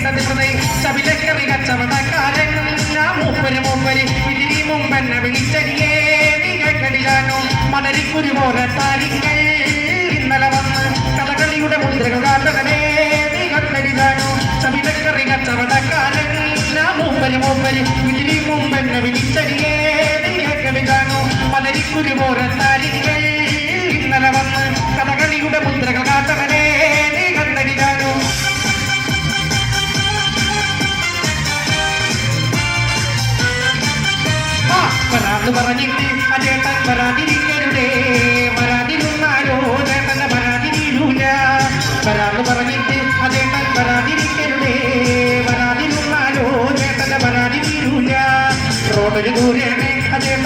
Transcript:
ശബിലക്കറി കച്ചവടക്കാരൻ മൂപ്പര് ഇതിരി മുമ്പെന്നെ വിളിച്ചരിയേ നീങ്ങടിലാനോ മണലിക്കുരു പോലെ താരിങ്ങൾ ഇന്നലെ വന്ന് കഥകളിയുടെ മുദ്രകൾ കാട്ടണമേ നീങ്ങടിലാനോ ശബിലക്കറി കച്ചവടക്കാരൻ മൂപ്പര് ഇതിരി മുമ്പെന്നെ വിളിച്ചരിയേ നീങ്ങടിലാനോ മണലിക്കുരു പോലെ താരിങ്ങൾ ഇന്നലെ വന്ന് കഥകളിയുടെ മുദ്രകൾ കാട്ടണമേ നീങ്ങടിലാനോ വരാന്ന് പറഞ്ഞിട്ട് ചേട്ടൻ വരാതിരിക്കരുതേ വരാതിരുന്നാലോ ചേട്ടന്റെ പരാതി തീരൂല വരാന്ന് പറഞ്ഞിട്ട് ചേട്ടൻ വരാതിരിക്കരുതേ വരാതിരുന്നാലോ ചേട്ടന്റെ പരാതി തീരൂല റോഡിന് ദൂരെയാണ് ചേട്ടൻ